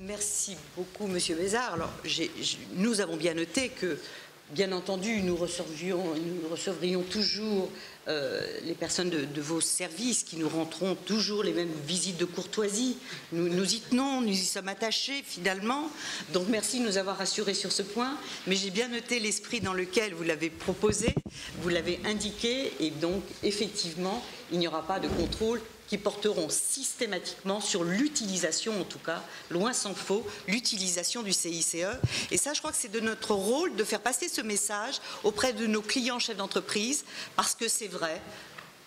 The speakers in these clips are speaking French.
Merci beaucoup, Monsieur Bézard. Alors, nous avons bien noté que, bien entendu, nous recevrions toujours les personnes de vos services qui nous rendront toujours les mêmes visites de courtoisie. Nous y tenons, nous y sommes attachés finalement. Donc merci de nous avoir rassurés sur ce point. Mais j'ai bien noté l'esprit dans lequel vous l'avez proposé, vous l'avez indiqué, et donc effectivement, il n'y aura pas de contrôle qui porteront systématiquement sur l'utilisation, en tout cas, loin s'en faut, l'utilisation du CICE. Et ça, je crois que c'est de notre rôle de faire passer ce message auprès de nos clients chefs d'entreprise, parce que c'est vrai,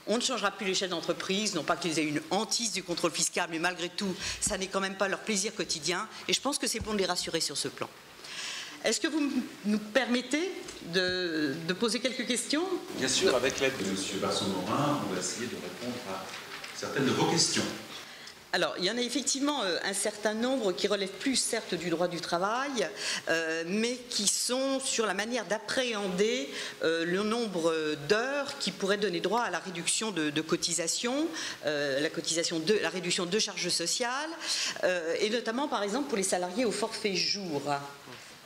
on ne changera plus les chefs d'entreprise, non pas qu'ils aient une hantise du contrôle fiscal, mais malgré tout, ça n'est quand même pas leur plaisir quotidien, et je pense que c'est bon de les rassurer sur ce plan. Est-ce que vous nous permettez de poser quelques questions? Bien sûr, avec l'aide de M. Basson-Morin, on va essayer de répondre à certaines de vos questions. Alors, il y en a effectivement un certain nombre qui relèvent plus, certes, du droit du travail, mais qui sont sur la manière d'appréhender le nombre d'heures qui pourrait donner droit à la réduction de cotisation, la réduction de charges sociales, et notamment, par exemple, pour les salariés au forfait jour.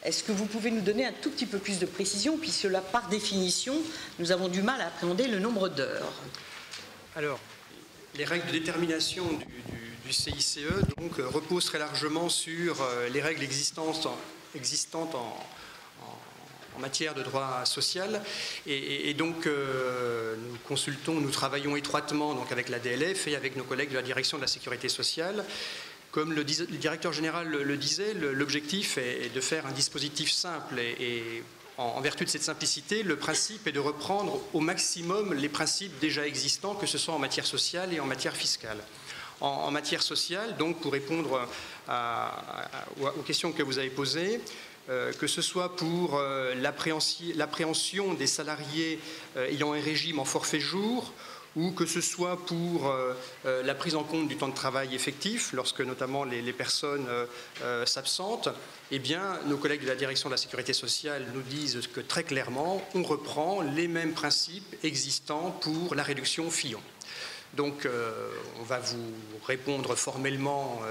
Est-ce que vous pouvez nous donner un tout petit peu plus de précision, puisque là, par définition, nous avons du mal à appréhender le nombre d'heures? Alors, les règles de détermination du CICE donc, reposent très largement sur les règles existantes en matière de droit social. Et donc, nous travaillons étroitement donc, avec la DLF et avec nos collègues de la direction de la sécurité sociale. Comme le directeur général le disait, l'objectif est de faire un dispositif simple et en vertu de cette simplicité, le principe est de reprendre au maximum les principes déjà existants, que ce soit en matière sociale et en matière fiscale. En matière sociale, donc pour répondre aux questions que vous avez posées, que ce soit pour l'appréhension des salariés ayant un régime en forfait jour, ou que ce soit pour la prise en compte du temps de travail effectif, lorsque notamment les personnes s'absentent, eh bien, nos collègues de la direction de la sécurité sociale nous disent que très clairement, on reprend les mêmes principes existants pour la réduction Fillon. Donc, on va vous répondre formellement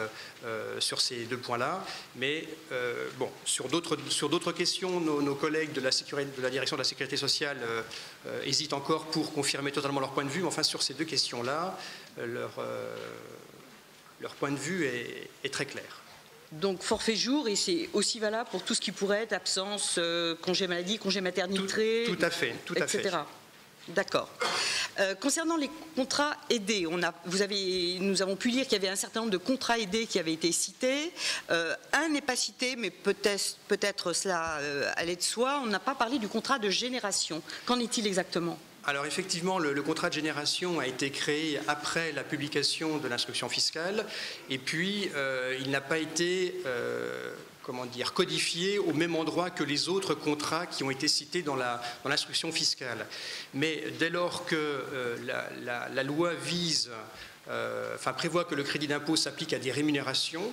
sur ces deux points-là, mais bon, sur d'autres questions, nos collègues de la direction de la sécurité sociale hésitent encore pour confirmer totalement leur point de vue, mais enfin, sur ces deux questions-là, leur point de vue est très clair. Donc forfait jour, et c'est aussi valable pour tout ce qui pourrait être absence, congé maladie, congé maternité, tout à fait, etc. D'accord. Concernant les contrats aidés, nous avons pu lire qu'il y avait un certain nombre de contrats aidés qui avaient été cités. Un n'est pas cité, mais peut-être cela allait de soi. On n'a pas parlé du contrat de génération. Qu'en est-il exactement ? Alors effectivement, le contrat de génération a été créé après la publication de l'instruction fiscale, et puis il n'a pas été codifié au même endroit que les autres contrats qui ont été cités dans l'instruction fiscale. Mais dès lors que la loi prévoit que le crédit d'impôt s'applique à des rémunérations,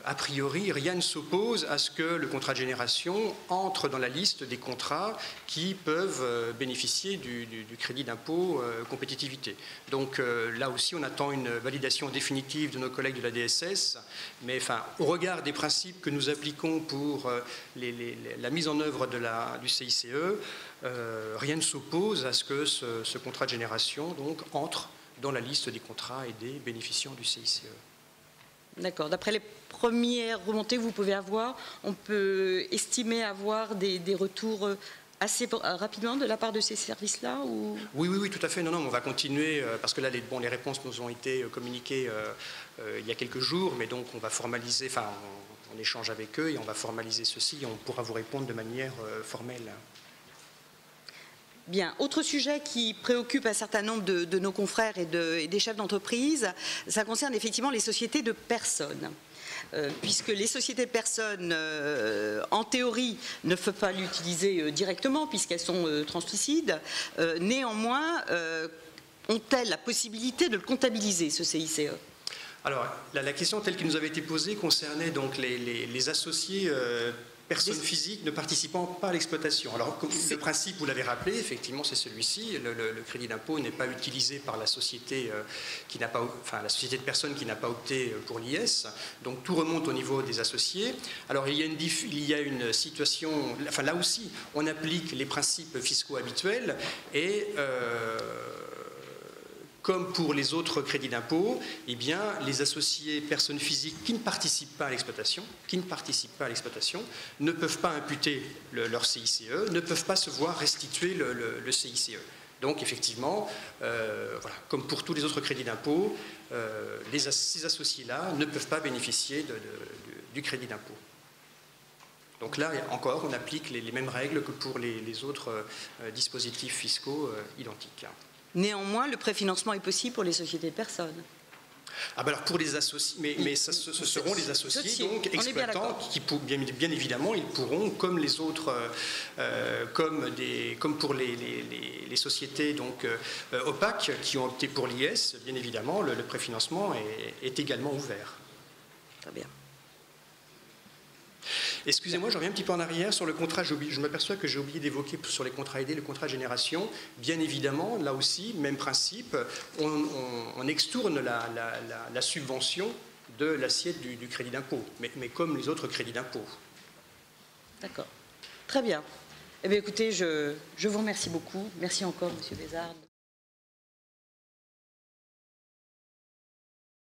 a priori, rien ne s'oppose à ce que le contrat de génération entre dans la liste des contrats qui peuvent bénéficier du crédit d'impôt compétitivité. Donc là aussi, on attend une validation définitive de nos collègues de la DSS, mais au regard des principes que nous appliquons pour la mise en œuvre du CICE, rien ne s'oppose à ce que ce contrat de génération donc, entre dans la liste des contrats aidés bénéficiant du CICE. D'accord. D'après les premières remontées que vous pouvez avoir, on peut estimer avoir des retours assez rapidement de la part de ces services-là ou... Oui, tout à fait. Non, on va continuer, parce que là, les réponses nous ont été communiquées il y a quelques jours, mais donc on va formaliser, on échange avec eux et on va formaliser ceci et on pourra vous répondre de manière formelle. Bien, autre sujet qui préoccupe un certain nombre de nos confrères et des chefs d'entreprise, ça concerne effectivement les sociétés de personnes. Puisque les sociétés de personnes, en théorie, ne peuvent pas l'utiliser directement puisqu'elles sont translucides, néanmoins, ont-elles la possibilité de le comptabiliser, ce CICE ? Alors, la question telle qu'il nous avait été posée concernait donc les associés personnes physiques ne participant pas à l'exploitation. Alors, le principe, vous l'avez rappelé, effectivement, c'est celui-ci. Le crédit d'impôt n'est pas utilisé par la société la société de personnes qui n'a pas opté pour l'IS. Donc, tout remonte au niveau des associés. Alors, il y a une situation... Enfin, là aussi, on applique les principes fiscaux habituels et... comme pour les autres crédits d'impôt, eh bien, les associés personnes physiques qui ne participent pas à l'exploitation, ne peuvent pas imputer leur CICE, ne peuvent pas se voir restituer le CICE. Donc, effectivement, voilà, comme pour tous les autres crédits d'impôt, ces associés-là ne peuvent pas bénéficier du crédit d'impôt. Donc là, encore, on applique les mêmes règles que pour les autres dispositifs fiscaux identiques. Néanmoins, le préfinancement est possible pour les sociétés de personnes. Ah ben alors pour les associés, mais ce seront les associés donc exploitants qui, bien évidemment, ils pourront, comme les autres, comme pour les sociétés donc opaques qui ont opté pour l'IS, bien évidemment, le préfinancement est également ouvert. Très bien. Excusez-moi, je reviens un petit peu en arrière sur le contrat. Je m'aperçois que j'ai oublié d'évoquer sur les contrats aidés le contrat de génération. Bien évidemment, là aussi, même principe, on extourne la subvention de l'assiette du crédit d'impôt, mais comme les autres crédits d'impôt. D'accord. Très bien. Eh bien, écoutez, je vous remercie beaucoup. Merci encore, Monsieur Bézard.